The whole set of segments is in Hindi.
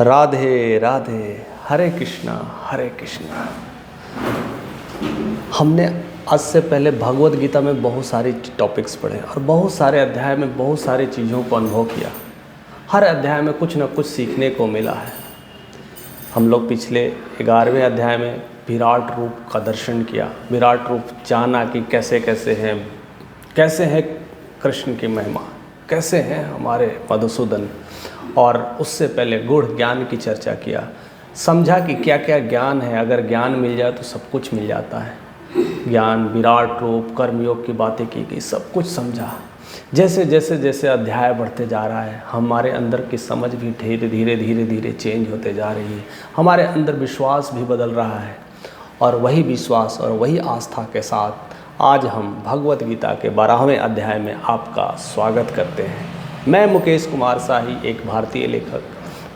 राधे राधे, हरे कृष्णा हरे कृष्णा। हमने आज से पहले भगवत गीता में बहुत सारे टॉपिक्स पढ़े और बहुत सारे अध्याय में बहुत सारी चीज़ों को अनुभव किया। हर अध्याय में कुछ न कुछ सीखने को मिला है। हम लोग पिछले 11वें अध्याय में विराट रूप का दर्शन किया, विराट रूप जाना कि कैसे है कृष्ण की महिमा, कैसे हैं हमारे मधुसूदन। और उससे पहले गूढ़ ज्ञान की चर्चा किया, समझा कि क्या क्या ज्ञान है, अगर ज्ञान मिल जाए तो सब कुछ मिल जाता है। ज्ञान, विराट रूप, कर्मयोग की बातें की गई, सब कुछ समझा। जैसे जैसे जैसे अध्याय बढ़ते जा रहा है, हमारे अंदर की समझ भी धीरे धीरे चेंज होते जा रही है। हमारे अंदर विश्वास भी बदल रहा है और वही विश्वास और वही आस्था के साथ आज हम भगवत गीता के 12वें अध्याय में आपका स्वागत करते हैं। मैं मुकेश कुमार शाही, एक भारतीय लेखक।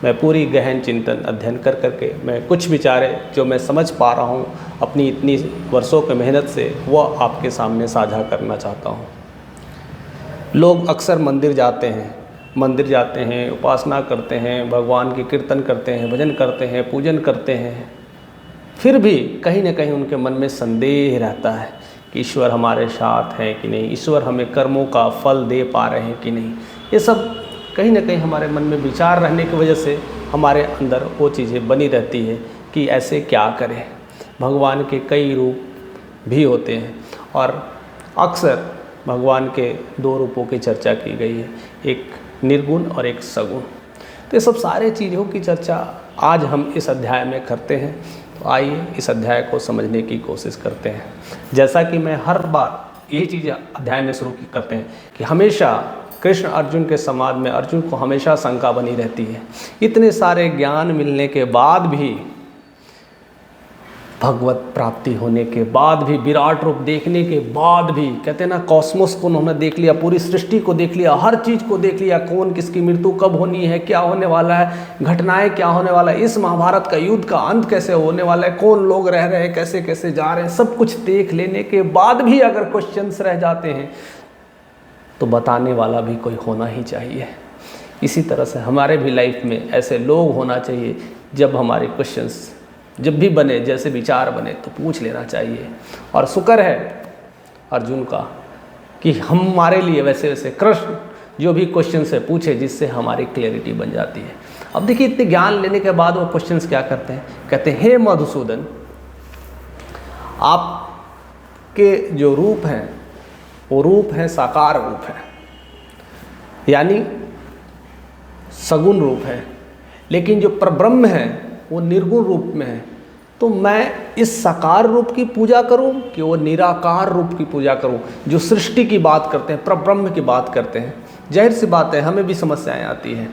मैं पूरी गहन चिंतन अध्ययन कर करके मैं कुछ विचारे जो मैं समझ पा रहा हूँ अपनी इतनी वर्षों की मेहनत से, वह आपके सामने साझा करना चाहता हूँ। लोग अक्सर मंदिर जाते हैं, उपासना करते हैं, भगवान की कीर्तन करते हैं, भजन करते हैं, पूजन करते हैं, फिर भी कहीं न कहीं उनके मन में संदेह रहता है कि ईश्वर हमारे साथ हैं कि नहीं, ईश्वर हमें कर्मों का फल दे पा रहे हैं कि नहीं। ये सब कहीं न कहीं हमारे मन में विचार रहने की वजह से हमारे अंदर वो चीज़ें बनी रहती है कि ऐसे क्या करें। भगवान के कई रूप भी होते हैं और अक्सर भगवान के 2 रूपों की चर्चा की गई है, एक निर्गुण और एक सगुण। तो ये सब सारे चीज़ों की चर्चा आज हम इस अध्याय में करते हैं। तो आइए इस अध्याय को समझने की कोशिश करते हैं। जैसा कि मैं हर बार यही चीज़ अध्याय में शुरू करते हैं कि हमेशा कृष्ण अर्जुन के संवाद में अर्जुन को हमेशा शंका बनी रहती है। इतने सारे ज्ञान मिलने के बाद भी, भगवत प्राप्ति होने के बाद भी, विराट रूप देखने के बाद भी, कहते हैं ना, कॉस्मोस को उन्होंने देख लिया, पूरी सृष्टि को देख लिया, हर चीज़ को देख लिया, कौन किसकी मृत्यु कब होनी है, क्या होने वाला है, घटनाएं क्या होने वाला है, इस महाभारत का युद्ध का अंत कैसे होने वाला है, कौन लोग रह रहे हैं, कैसे कैसे जा रहे हैं, सब कुछ देख लेने के बाद भी अगर क्वेश्चंस रह जाते हैं तो बताने वाला भी कोई होना ही चाहिए। इसी तरह से हमारे भी लाइफ में ऐसे लोग होना चाहिए, जब हमारे क्वेश्चंस जब भी बने, जैसे विचार बने तो पूछ लेना चाहिए। और शुक्र है अर्जुन का कि हमारे लिए वैसे वैसे कृष्ण जो भी क्वेश्चन से पूछे, जिससे हमारी क्लैरिटी बन जाती है। अब देखिए, इतने ज्ञान लेने के बाद वो क्वेश्चंस क्या करते हैं, कहते हैं, हे मधुसूदन, आपके जो रूप हैं वो रूप है, साकार रूप है, यानी सगुण रूप है, लेकिन जो परब्रह्म है वो निर्गुण रूप में है। तो मैं इस साकार रूप की पूजा करूं कि वो निराकार रूप की पूजा करूं, जो सृष्टि की बात करते हैं, परब्रह्म की बात करते हैं। जाहिर सी बात है, हमें भी समस्याएं आती हैं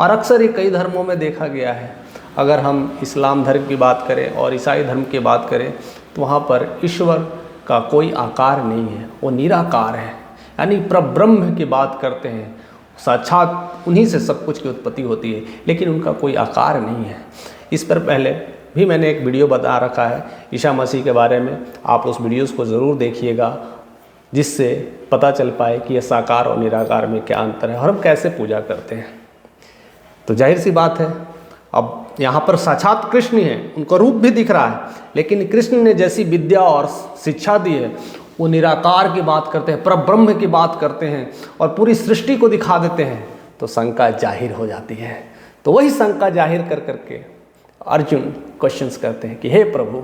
और अक्सर ये कई धर्मों में देखा गया है। अगर हम इस्लाम धर्म की बात करें और ईसाई धर्म की बात करें तो वहाँ पर ईश्वर का कोई आकार नहीं है, वो निराकार है, यानी परब्रह्म की बात करते हैं। साक्षात उन्हीं से सब कुछ की उत्पत्ति होती है, लेकिन उनका कोई आकार नहीं है। इस पर पहले भी मैंने एक वीडियो बता रखा है ईसा मसीह के बारे में, आप उस वीडियोस को ज़रूर देखिएगा, जिससे पता चल पाए कि यह साकार और निराकार में क्या अंतर है और हम कैसे पूजा करते हैं। तो जाहिर सी बात है, अब यहाँ पर साक्षात कृष्ण हैं, उनका रूप भी दिख रहा है, लेकिन कृष्ण ने जैसी विद्या और शिक्षा दी है वो निराकार की बात करते हैं, परब्रह्म की बात करते हैं और पूरी सृष्टि को दिखा देते हैं, तो शंका जाहिर हो जाती है। तो वही शंका जाहिर कर करके अर्जुन क्वेश्चंस करते हैं कि हे प्रभु,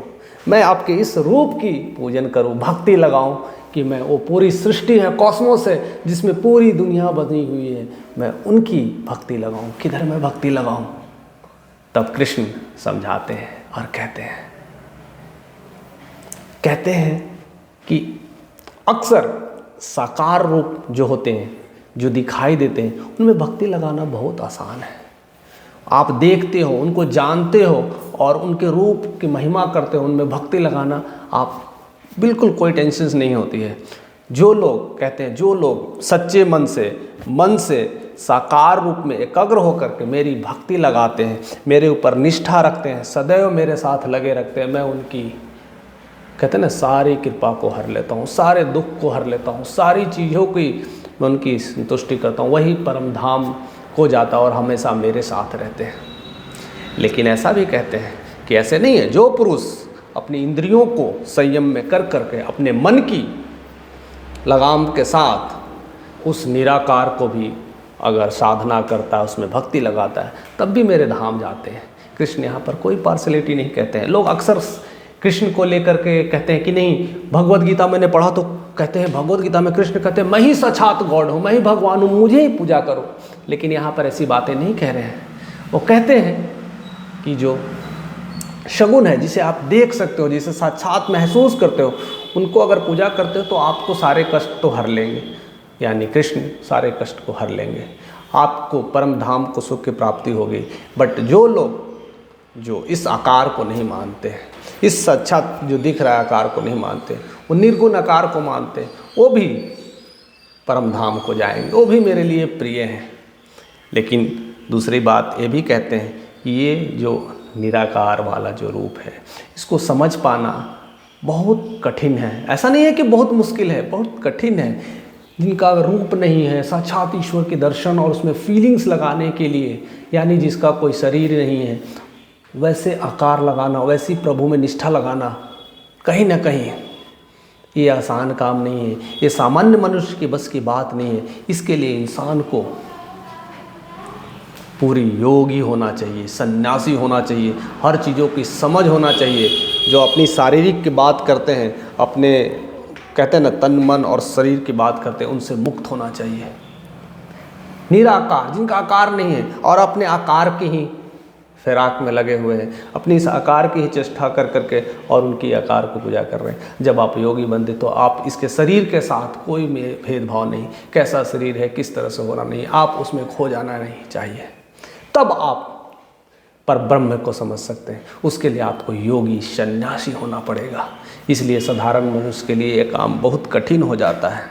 मैं आपके इस रूप की पूजन करूं, भक्ति लगाऊं कि मैं वो पूरी सृष्टि है, कॉस्मोस है, जिसमें पूरी दुनिया बनी हुई है, मैं उनकी भक्ति लगाऊं, किधर मैं भक्ति लगाऊं। तब कृष्ण समझाते हैं और कहते हैं कि अक्सर साकार रूप जो होते हैं, जो दिखाई देते हैं, उनमें भक्ति लगाना बहुत आसान है। आप देखते हो, उनको जानते हो और उनके रूप की महिमा करते हो, उनमें भक्ति लगाना आप बिल्कुल कोई टेंशन नहीं होती है। जो लोग कहते हैं, जो लोग सच्चे मन से साकार रूप में एकाग्र होकर के मेरी भक्ति लगाते हैं, मेरे ऊपर निष्ठा रखते हैं, सदैव मेरे साथ लगे रखते हैं, मैं उनकी, कहते हैं ना, सारी कृपा को हर लेता हूँ, सारे दुख को हर लेता हूँ, सारी चीज़ों की मैं उनकी संतुष्टि करता हूँ, वही परम धाम को जाता और हमेशा मेरे साथ रहते हैं। लेकिन ऐसा भी कहते हैं कि ऐसे नहीं है, जो पुरुष अपनी इंद्रियों को संयम में कर करके अपने मन की लगाम के साथ उस निराकार को भी अगर साधना करता है, उसमें भक्ति लगाता है, तब भी मेरे धाम जाते हैं। कृष्ण यहाँ पर कोई पार्शलिटी नहीं कहते हैं। लोग अक्सर कृष्ण को लेकर के कहते हैं कि नहीं, भगवत गीता मैंने पढ़ा तो कहते हैं, भगवत गीता में कृष्ण कहते हैं मैं ही साक्षात गॉड हूँ, मैं ही भगवान हूँ, मुझे ही पूजा करो। लेकिन यहाँ पर ऐसी बातें नहीं कह रहे हैं। वो कहते हैं कि जो शगुन है, जिसे आप देख सकते हो, जिसे साक्षात महसूस करते हो, उनको अगर पूजा करते हो तो आपको सारे कष्ट तो हर लेंगे, यानी कृष्ण सारे कष्ट को हर लेंगे, आपको परम धाम को सुख की प्राप्ति होगी। बट जो लोग जो इस आकार को नहीं मानते हैं, इस साक्षात जो दिख रहा है आकार को नहीं मानते, वो निर्गुण आकार को मानते, वो भी परम धाम को जाएंगे, वो भी मेरे लिए प्रिय हैं। लेकिन दूसरी बात ये भी कहते हैं कि ये जो निराकार वाला जो रूप है, इसको समझ पाना बहुत कठिन है। ऐसा नहीं है कि बहुत मुश्किल है, बहुत कठिन है। जिनका रूप नहीं है, साक्षात ईश्वर के दर्शन और उसमें फीलिंग्स लगाने के लिए, यानी जिसका कोई शरीर नहीं है, वैसे आकार लगाना, वैसी प्रभु में निष्ठा लगाना कहीं ना कहीं ये आसान काम नहीं है। ये सामान्य मनुष्य की बस की बात नहीं है। इसके लिए इंसान को पूरी योगी होना चाहिए, सन्यासी होना चाहिए, हर चीज़ों की समझ होना चाहिए। जो अपनी शारीरिक की बात करते हैं, अपने कहते हैं ना तन मन और शरीर की बात करते हैं, उनसे मुक्त होना चाहिए। निराकार, जिनका आकार नहीं है और अपने आकार के ही फिराक में लगे हुए हैं, अपनी इस आकार की ही चेष्टा कर करके और उनकी आकार को पूजा कर रहे हैं। जब आप योगी बनते तो आप इसके शरीर के साथ कोई भेदभाव नहीं, कैसा शरीर है, किस तरह से होना नहीं, आप उसमें खो जाना नहीं चाहिए। तब आप पर ब्रह्म को समझ सकते हैं। उसके लिए आपको योगी सन्यासी होना पड़ेगा। इसलिए साधारण मनुष्य के लिए ये काम बहुत कठिन हो जाता है।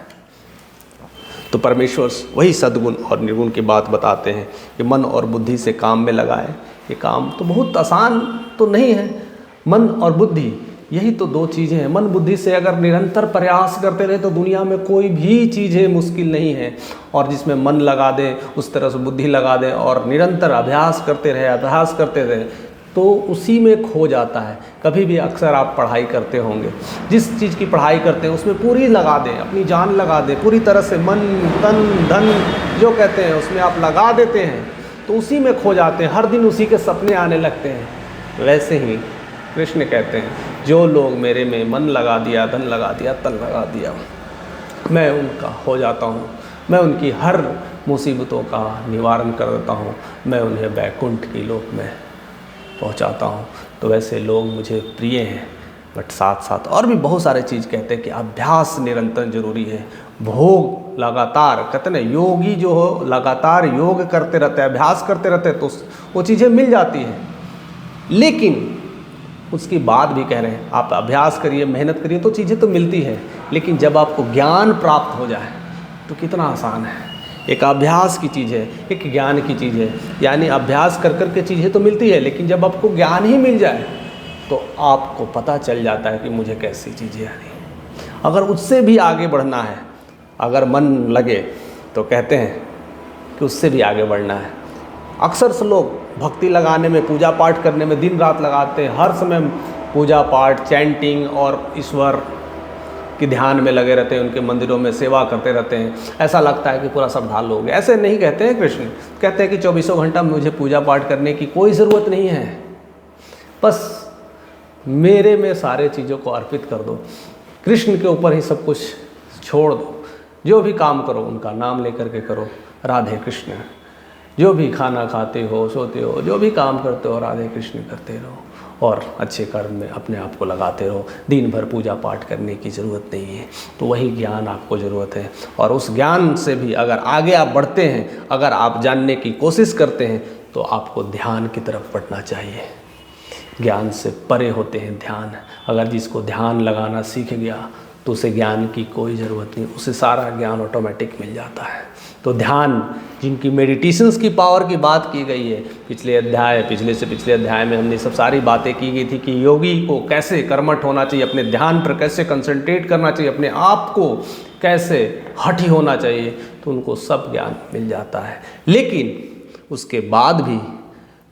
तो परमेश्वर वही सद्गुण और निर्गुण की बात बताते हैं कि मन और बुद्धि से काम में लगाए। ये काम तो बहुत आसान तो नहीं है। मन और बुद्धि, यही तो दो चीज़ें हैं। मन बुद्धि से अगर निरंतर प्रयास करते रहे तो दुनिया में कोई भी चीज़ें मुश्किल नहीं है। और जिसमें मन लगा दें, उस तरह से बुद्धि लगा दें और निरंतर अभ्यास करते रहे तो उसी में खो जाता है। कभी भी अक्सर आप पढ़ाई करते होंगे, जिस चीज़ की पढ़ाई करते हैं उसमें पूरी लगा दें, अपनी जान लगा दें, पूरी तरह से मन तन धन जो कहते हैं उसमें आप लगा देते हैं तो उसी में खो जाते हैं। हर दिन उसी के सपने आने लगते हैं। वैसे ही कृष्ण कहते हैं, जो लोग मेरे में मन लगा दिया, धन लगा दिया, तन लगा दिया, मैं उनका हो जाता हूँ। मैं उनकी हर मुसीबतों का निवारण कर देता हूँ। मैं उन्हें वैकुंठ की लोक में पहुँचाता हूँ। तो वैसे लोग मुझे प्रिय हैं। बट साथ साथ और भी बहुत सारे चीज़ कहते हैं कि अभ्यास निरंतर जरूरी है। भोग लगातार, कहते हैं ना, योगी जो हो लगातार योग करते रहते हैं, अभ्यास करते रहते हैं तो वो चीज़ें मिल जाती हैं। लेकिन उसकी बात भी कह रहे हैं, आप अभ्यास करिए, मेहनत करिए तो चीज़ें तो मिलती हैं। लेकिन जब आपको ज्ञान प्राप्त हो जाए तो कितना आसान है। एक अभ्यास की चीज़ है, एक ज्ञान की चीज़ है। यानी अभ्यास कर कर के चीज़ें तो मिलती है, लेकिन जब आपको ज्ञान ही मिल जाए तो आपको पता चल जाता है कि मुझे कैसी चीज़ें आनी। अगर उससे भी आगे बढ़ना है, अगर मन लगे तो कहते हैं कि उससे भी आगे बढ़ना है। अक्सर से लोग भक्ति लगाने में, पूजा पाठ करने में दिन रात लगाते हैं। हर समय पूजा पाठ, चैंटिंग और ईश्वर के ध्यान में लगे रहते हैं, उनके मंदिरों में सेवा करते रहते हैं। ऐसा लगता है कि पूरा श्रद्धालु हो गया। ऐसे नहीं कहते हैं कृष्ण। कहते हैं कि 24 घंटा मुझे पूजा पाठ करने की कोई ज़रूरत नहीं है। बस मेरे में सारे चीज़ों को अर्पित कर दो, कृष्ण के ऊपर ही सब कुछ छोड़ दो। जो भी काम करो उनका नाम लेकर के करो, राधे कृष्ण। जो भी खाना खाते हो, सोते हो, जो भी काम करते हो, राधे कृष्ण करते रहो और अच्छे कर्म में अपने आप को लगाते रहो। दिन भर पूजा पाठ करने की ज़रूरत नहीं है। तो वही ज्ञान आपको ज़रूरत है। और उस ज्ञान से भी अगर आगे आप बढ़ते हैं, अगर आप जानने की कोशिश करते हैं तो आपको ध्यान की तरफ बढ़ना चाहिए। ज्ञान से परे होते हैं ध्यान। अगर जिसको ध्यान लगाना सीख गया तो उसे ज्ञान की कोई ज़रूरत नहीं, उसे सारा ज्ञान ऑटोमेटिक मिल जाता है। तो ध्यान, जिनकी मेडिटेशंस की पावर की बात की गई है पिछले अध्याय में हमने सब सारी बातें की गई थी कि योगी को कैसे कर्मठ होना चाहिए, अपने ध्यान पर कैसे कंसंट्रेट करना चाहिए, अपने आप को कैसे हठी होना चाहिए, तो उनको सब ज्ञान मिल जाता है। लेकिन उसके बाद भी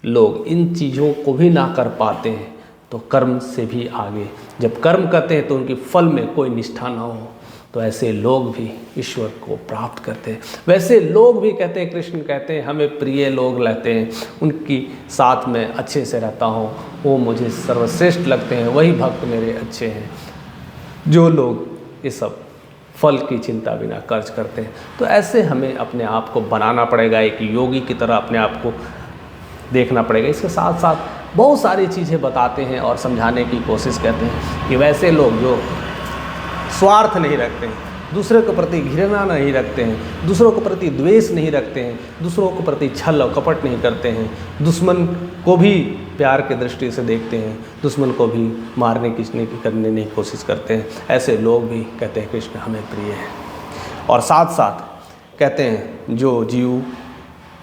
लोग इन चीज़ों को भी ना कर पाते हैं तो कर्म से भी आगे, जब कर्म करते हैं तो उनके फल में कोई निष्ठा ना हो, तो ऐसे लोग भी ईश्वर को प्राप्त करते हैं। वैसे लोग भी कहते हैं, कृष्ण कहते हैं हमें प्रिय लोग रहते हैं, उनकी साथ में अच्छे से रहता हूँ, वो मुझे सर्वश्रेष्ठ लगते हैं, वही भक्त मेरे अच्छे हैं। जो लोग ये सब फल की चिंता बिना कर्ज करते हैं, तो ऐसे हमें अपने आप को बनाना पड़ेगा, एक योगी की तरह अपने आप को देखना पड़ेगा। इसके साथ साथ बहुत सारी चीज़ें बताते हैं और समझाने की कोशिश करते हैं कि वैसे लोग जो स्वार्थ नहीं रखते हैं, दूसरे के प्रति घृणा नहीं रखते हैं, दूसरों के प्रति द्वेष नहीं रखते हैं, दूसरों के प्रति छल और कपट नहीं करते हैं, दुश्मन को भी प्यार की दृष्टि से देखते हैं, दुश्मन को भी मारने की करने की कोशिश करते हैं, ऐसे लोग भी कहते हैं कृष्ण हमें प्रिय है। और साथ साथ कहते हैं जो जीव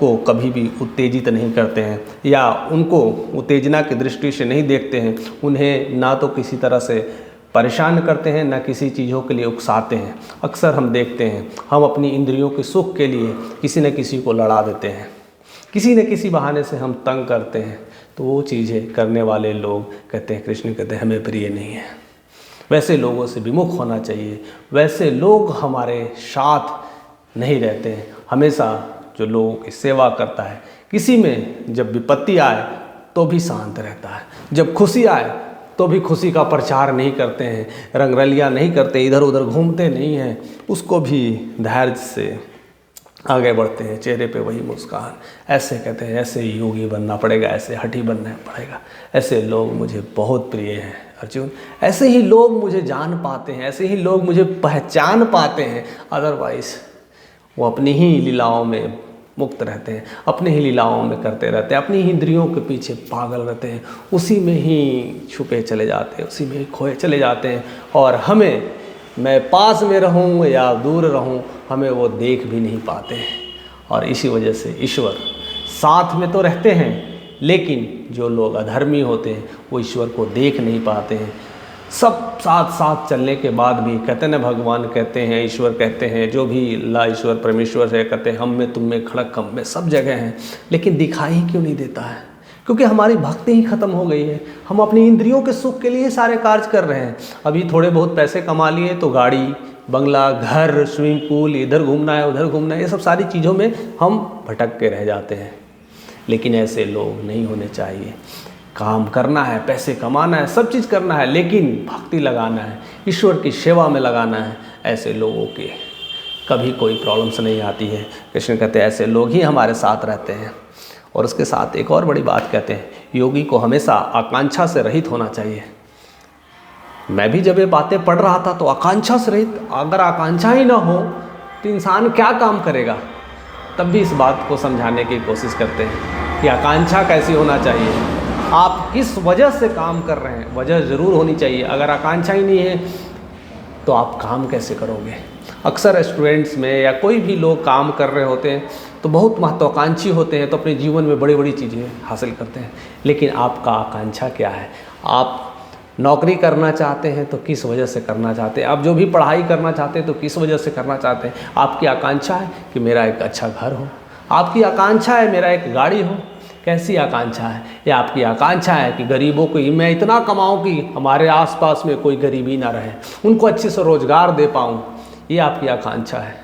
को कभी भी उत्तेजित नहीं करते हैं या उनको उत्तेजना की दृष्टि से नहीं देखते हैं, उन्हें ना तो किसी तरह से परेशान करते हैं, ना किसी चीज़ों के लिए उकसाते हैं। अक्सर हम देखते हैं हम अपनी इंद्रियों के सुख के लिए किसी न किसी को लड़ा देते हैं, किसी न किसी बहाने से हम तंग करते हैं, तो वो चीज़ें करने वाले लोग कहते हैं कृष्ण कहते हैं हमें प्रिय नहीं है। वैसे लोगों से विमुख होना चाहिए, वैसे लोग हमारे साथ नहीं रहते हैं। हमेशा जो लोगों की सेवा करता है, किसी में जब विपत्ति आए तो भी शांत रहता है, जब खुशी आए तो भी खुशी का प्रचार नहीं करते हैं, रंगरलियाँ नहीं करते, इधर उधर घूमते नहीं हैं, उसको भी धैर्य से आगे बढ़ते हैं, चेहरे पे वही मुस्कान। ऐसे कहते हैं ऐसे योगी बनना पड़ेगा, ऐसे हठी बनना पड़ेगा, ऐसे लोग मुझे बहुत प्रिय हैं अर्जुन, ऐसे ही लोग मुझे जान पाते हैं, ऐसे ही लोग मुझे पहचान पाते हैं। अदरवाइज वो अपनी ही लीलाओं में मुक्त रहते हैं, अपने ही लीलाओं में करते रहते हैं, अपनी ही इंद्रियों के पीछे पागल रहते हैं, उसी में ही छुपे चले जाते हैं, उसी में ही खोए चले जाते हैं। और हमें, मैं पास में रहूं या दूर रहूं, हमें वो देख भी नहीं पाते हैं। और इसी वजह से ईश्वर साथ में तो रहते हैं, लेकिन जो लोग अधर्मी होते हैं वो ईश्वर को देख नहीं पाते हैं। सब साथ साथ चलने के बाद भी कहते हैं, भगवान कहते हैं, ईश्वर कहते हैं, जो भी अल्लाह ईश्वर परमेश्वर है, कहते हैं हम में तुम में खड़क हम में सब जगह हैं, लेकिन दिखाई क्यों नहीं देता है? क्योंकि हमारी भक्ति ही खत्म हो गई है। हम अपनी इंद्रियों के सुख के लिए सारे कार्य कर रहे हैं। अभी थोड़े बहुत पैसे कमा लिए तो गाड़ी, बंगला, घर, स्विमिंग पूल, इधर घूमना है उधर घूमना है, ये सब सारी चीज़ों में हम भटक के रह जाते हैं। लेकिन ऐसे लोग नहीं होने चाहिए। काम करना है, पैसे कमाना है, सब चीज़ करना है, लेकिन भक्ति लगाना है, ईश्वर की सेवा में लगाना है। ऐसे लोगों के कभी कोई प्रॉब्लम्स नहीं आती है। कृष्ण कहते हैं ऐसे लोग ही हमारे साथ रहते हैं। और उसके साथ एक और बड़ी बात कहते हैं, योगी को हमेशा आकांक्षा से रहित होना चाहिए। मैं भी जब ये बातें पढ़ रहा था तो आकांक्षा से रहित, अगर आकांक्षा ही ना हो तो इंसान क्या काम करेगा? तब भी इस बात को समझाने की कोशिश करते हैं कि आकांक्षा कैसी होना चाहिए, आप किस वजह से काम कर रहे हैं, वजह ज़रूर होनी चाहिए। अगर आकांक्षा ही नहीं है तो आप काम कैसे करोगे? अक्सर स्टूडेंट्स में या कोई भी लोग काम कर रहे होते हैं तो बहुत महत्वाकांक्षी होते हैं, तो अपने जीवन में बड़ी बड़ी चीज़ें हासिल करते हैं। लेकिन आपका आकांक्षा क्या है? आप नौकरी करना चाहते हैं तो किस वजह से करना चाहते हैं? आप जो भी पढ़ाई करना चाहते हैं तो किस वजह से करना चाहते हैं? आपकी आकांक्षा है कि मेरा एक अच्छा घर हो, आपकी आकांक्षा है मेरा एक गाड़ी हो, कैसी आकांक्षा है? या आपकी आकांक्षा है कि गरीबों को मैं इतना कमाऊं कि हमारे आसपास में कोई गरीबी ना रहे, उनको अच्छे से रोज़गार दे पाऊं, ये आपकी आकांक्षा है?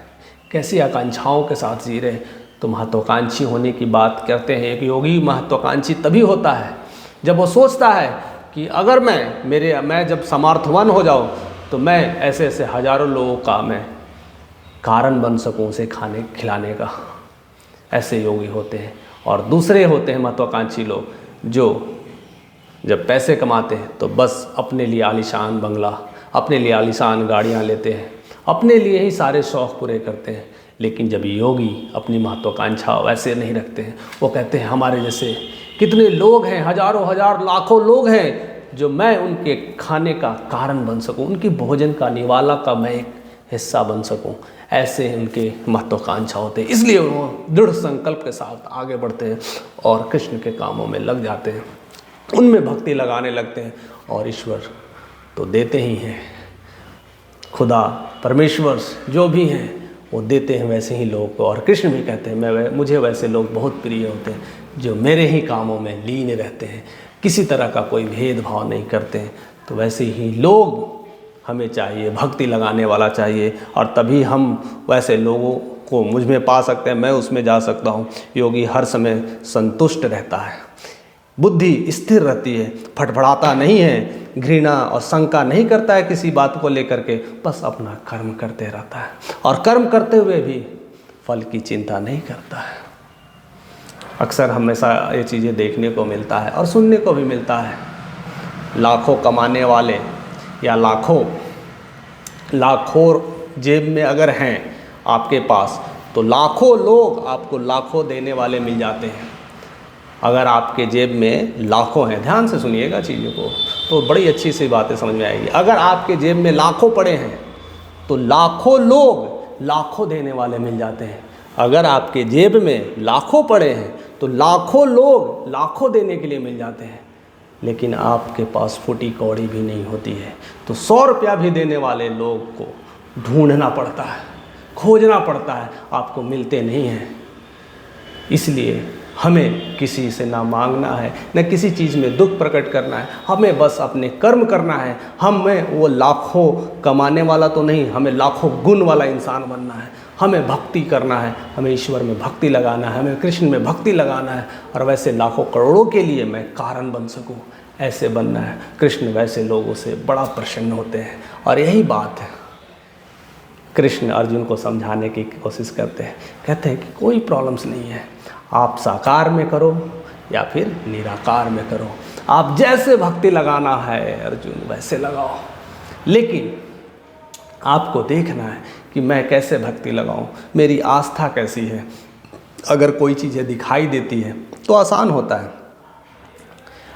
कैसी आकांक्षाओं के साथ जी रहे? तो महत्वाकांक्षी होने की बात करते हैं। एक योगी महत्वाकांक्षी तभी होता है जब वो सोचता है कि अगर मैं जब समर्थवान हो जाऊं तो मैं ऐसे ऐसे हजारों लोगों का मैं कारण बन सकूं उसे खाने खिलाने का। ऐसे योगी होते हैं। और दूसरे होते हैं महत्वाकांक्षी लोग, जो जब पैसे कमाते हैं तो बस अपने लिए आलीशान बंगला, अपने लिए आलीशान गाड़ियाँ लेते हैं, अपने लिए ही सारे शौक़ पूरे करते हैं। लेकिन जब योगी अपनी महत्वाकांक्षा वैसे नहीं रखते हैं, वो कहते हैं हमारे जैसे कितने लोग हैं, हजारों हजार लाखों लोग हैं जो मैं उनके खाने का कारण बन सकूं, उनकी भोजन का निवाला का मैं एक हिस्सा बन सकूं। ऐसे उनके महत्वाकांक्षा होते हैं, इसलिए वो दृढ़ संकल्प के साथ आगे बढ़ते हैं और कृष्ण के कामों में लग जाते हैं, उनमें भक्ति लगाने लगते हैं। और ईश्वर तो देते ही हैं, खुदा परमेश्वर जो भी हैं वो देते हैं वैसे ही लोग को। और कृष्ण भी कहते हैं मुझे वैसे लोग बहुत प्रिय होते हैं जो मेरे ही कामों में लीन रहते हैं, किसी तरह का कोई भेदभाव नहीं करते हैं। तो वैसे ही लोग हमें चाहिए, भक्ति लगाने वाला चाहिए, और तभी हम वैसे लोगों को मुझ में पा सकते हैं, मैं उसमें जा सकता हूँ। योगी हर समय संतुष्ट रहता है, बुद्धि स्थिर रहती है, फटफड़ाता नहीं है, घृणा और शंका नहीं करता है किसी बात को लेकर के, बस अपना कर्म करते रहता है, और कर्म करते हुए भी फल की चिंता नहीं करता है। अक्सर हमेशा ये चीज़ें देखने को मिलता है और सुनने को भी मिलता है। लाखों कमाने वाले या लाखों जेब में अगर हैं आपके पास, तो लाखों लोग आपको लाखों देने वाले मिल जाते हैं। अगर आपके जेब में लाखों हैं, ध्यान से सुनिएगा चीज़ों को, तो बड़ी अच्छी सी बातें समझ में आएगी। अगर आपके जेब में लाखों पड़े हैं तो लाखों लोग लाखों देने वाले मिल जाते हैं। अगर आपके जेब में लाखों पड़े हैं तो लाखों लोग लाखों देने के लिए मिल जाते हैं। लेकिन आपके पास फूटी कौड़ी भी नहीं होती है तो 100 रुपया भी देने वाले लोग को ढूंढना पड़ता है, खोजना पड़ता है, आपको मिलते नहीं हैं। इसलिए हमें किसी से ना मांगना है, न किसी चीज़ में दुख प्रकट करना है, हमें बस अपने कर्म करना है। हमें वो लाखों कमाने वाला तो नहीं, हमें लाखों गुण वाला इंसान बनना है। हमें भक्ति करना है, हमें ईश्वर में भक्ति लगाना है, हमें कृष्ण में भक्ति लगाना है, और वैसे लाखों करोड़ों के लिए मैं कारण बन सकूं, ऐसे बनना है। कृष्ण वैसे लोगों से बड़ा प्रसन्न होते हैं, और यही बात है कृष्ण अर्जुन को समझाने की कोशिश करते हैं। कहते हैं कि कोई प्रॉब्लम्स नहीं है, आप साकार में करो या फिर निराकार में करो, आप जैसे भक्ति लगाना है अर्जुन वैसे लगाओ, लेकिन आपको देखना है कि मैं कैसे भक्ति लगाऊं, मेरी आस्था कैसी है। अगर कोई चीज़ें दिखाई देती है तो आसान होता है।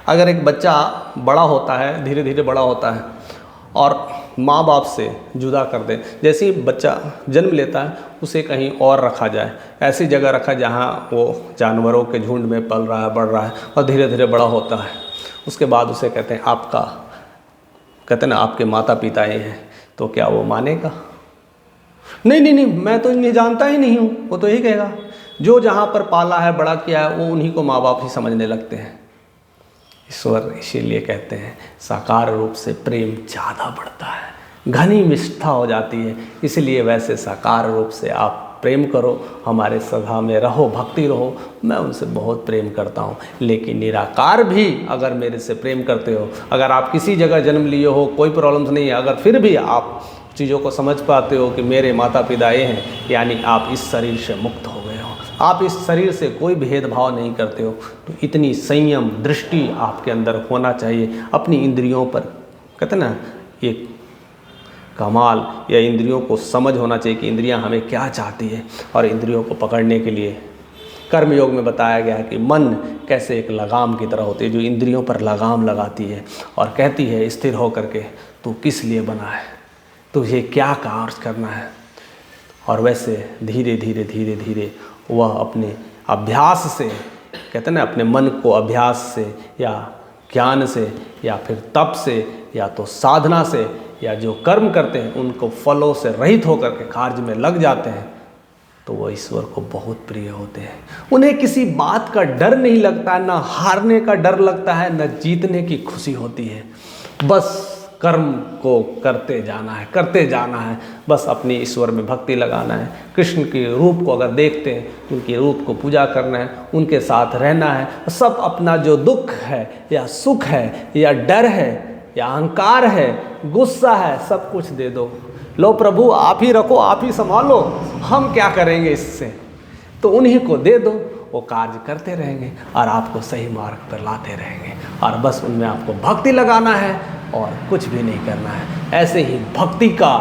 अगर एक बच्चा बड़ा होता है, धीरे धीरे बड़ा होता है, और माँ बाप से जुदा कर दे, जैसे ही बच्चा जन्म लेता है उसे कहीं और रखा जाए, ऐसी जगह रखा जहाँ वो जानवरों के झुंड में पल रहा है, बढ़ रहा है, और धीरे धीरे बड़ा होता है। उसके बाद उसे कहते हैं कहते हैं ना आपके माता पिता ये हैं, तो क्या वो मानेगा? नहीं नहीं नहीं, मैं तो इन्हें जानता ही नहीं हूँ। वो तो यही कहेगा, जो जहाँ पर पाला है, बड़ा किया है, वो उन्हीं को माँ बाप ही समझने लगते हैं। ईश्वर इसीलिए कहते हैं साकार रूप से प्रेम ज़्यादा बढ़ता है, घनी निष्ठा हो जाती है। इसलिए वैसे साकार रूप से आप प्रेम करो, हमारे सभा में रहो, भक्ति रहो, मैं उनसे बहुत प्रेम करता हूँ। लेकिन निराकार भी अगर मेरे से प्रेम करते हो, अगर आप किसी जगह जन्म लिए हो, कोई प्रॉब्लम्स नहीं है, अगर फिर भी आप चीज़ों को समझ पाते हो कि मेरे माता पिता ये हैं, यानी आप इस शरीर से मुक्त हो गए हो, आप इस शरीर से कोई भेदभाव नहीं करते हो, तो इतनी संयम दृष्टि आपके अंदर होना चाहिए। अपनी इंद्रियों पर कहते ना एक कमाल या इंद्रियों को समझ होना चाहिए कि इंद्रियां हमें क्या चाहती है, और इंद्रियों को पकड़ने के लिए कर्मयोग में बताया गया है कि मन कैसे एक लगाम की तरह होती है, जो इंद्रियों पर लगाम लगाती है और कहती है स्थिर होकर के तू किस लिए बना है, तुझे क्या कार्य करना है। और वैसे धीरे धीरे धीरे धीरे वह अपने अभ्यास से, कहते हैं ना, अपने मन को अभ्यास से या ज्ञान से या फिर तप से या तो साधना से या जो कर्म करते हैं उनको फलों से रहित होकर के कार्य में लग जाते हैं, तो वो ईश्वर को बहुत प्रिय होते हैं। उन्हें किसी बात का डर नहीं लगता है, ना हारने का डर लगता है, न जीतने की खुशी होती है। बस कर्म को करते जाना है, बस अपनी ईश्वर में भक्ति लगाना है। कृष्ण के रूप को अगर देखते हैं, उनके रूप को पूजा करना है, उनके साथ रहना है। सब अपना जो दुख है या सुख है या डर है या अहंकार है, गुस्सा है, सब कुछ दे दो। लो प्रभु आप ही रखो, आप ही संभालो, हम क्या करेंगे इससे, तो उन्हीं को दे दो। वो कार्य करते रहेंगे और आपको सही मार्ग पर लाते रहेंगे, और बस उनमें आपको भक्ति लगाना है और कुछ भी नहीं करना है। ऐसे ही भक्ति का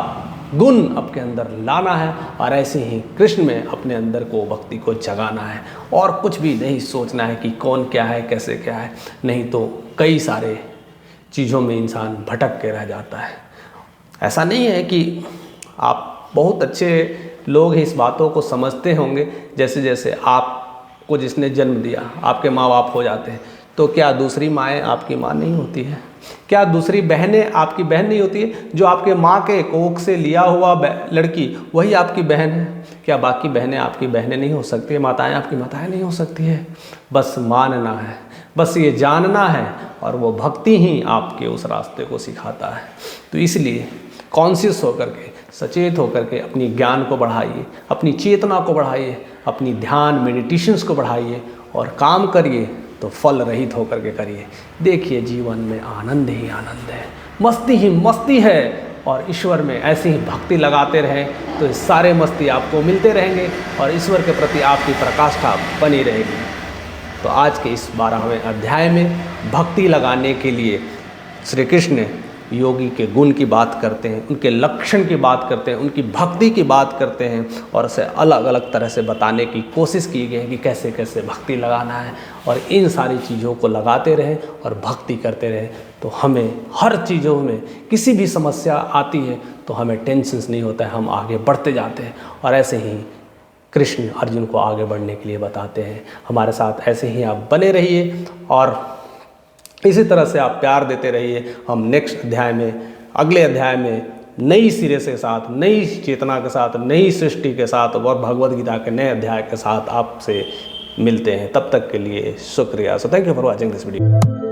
गुण आपके अंदर लाना है, और ऐसे ही कृष्ण में अपने अंदर को भक्ति को जगाना है, और कुछ भी नहीं सोचना है कि कौन क्या है, कैसे क्या है। नहीं तो कई सारे चीज़ों में इंसान भटक के रह जाता है। ऐसा नहीं है कि आप बहुत अच्छे लोग ही इस बातों को समझते होंगे, जैसे जैसे आपको जिसने जन्म दिया आपके माँ बाप हो जाते हैं, तो क्या दूसरी माएँ आपकी माँ नहीं होती है? क्या दूसरी बहनें आपकी बहन नहीं होती है? जो आपके माँ के कोख से लिया हुआ लड़की वही आपकी बहन है। क्या बाकी बहनें आपकी बहनें नहीं हो सकती है, माताएं आपकी माताएं नहीं हो सकती है? बस मानना है, बस ये जानना है, और वो भक्ति ही आपके उस रास्ते को सिखाता है। तो इसलिए कॉन्शियस होकर के, सचेत होकर के अपनी ज्ञान को बढ़ाइए, अपनी चेतना को बढ़ाइए, अपनी ध्यान मेडिटेशंस को बढ़ाइए और काम करिए तो फल रहित होकर के करिए। देखिए जीवन में आनंद ही आनंद है, मस्ती ही मस्ती है, और ईश्वर में ऐसी ही भक्ति लगाते रहें तो इस सारे मस्ती आपको मिलते रहेंगे और ईश्वर के प्रति आपकी प्रकाष्ठा बनी रहेगी। तो आज के इस 12वें अध्याय में भक्ति लगाने के लिए श्री कृष्ण योगी के गुण की बात करते हैं, उनके लक्षण की बात करते हैं, उनकी भक्ति की बात करते हैं, और उसे अलग अलग तरह से बताने की कोशिश की गई है कि कैसे कैसे भक्ति लगाना है। और इन सारी चीज़ों को लगाते रहें और भक्ति करते रहें तो हमें हर चीज़ों में किसी भी समस्या आती है तो हमें टेंशन नहीं होता है, हम आगे बढ़ते जाते हैं। और ऐसे ही कृष्ण अर्जुन को आगे बढ़ने के लिए बताते हैं। हमारे साथ ऐसे ही आप बने रहिए और इसी तरह से आप प्यार देते रहिए। हम नेक्स्ट अध्याय में, अगले अध्याय में नई सिरे से साथ, नई चेतना के साथ, नई सृष्टि के साथ और भगवद गीता के नए अध्याय के साथ आपसे मिलते हैं। तब तक के लिए शुक्रिया। So thank you for watching this video.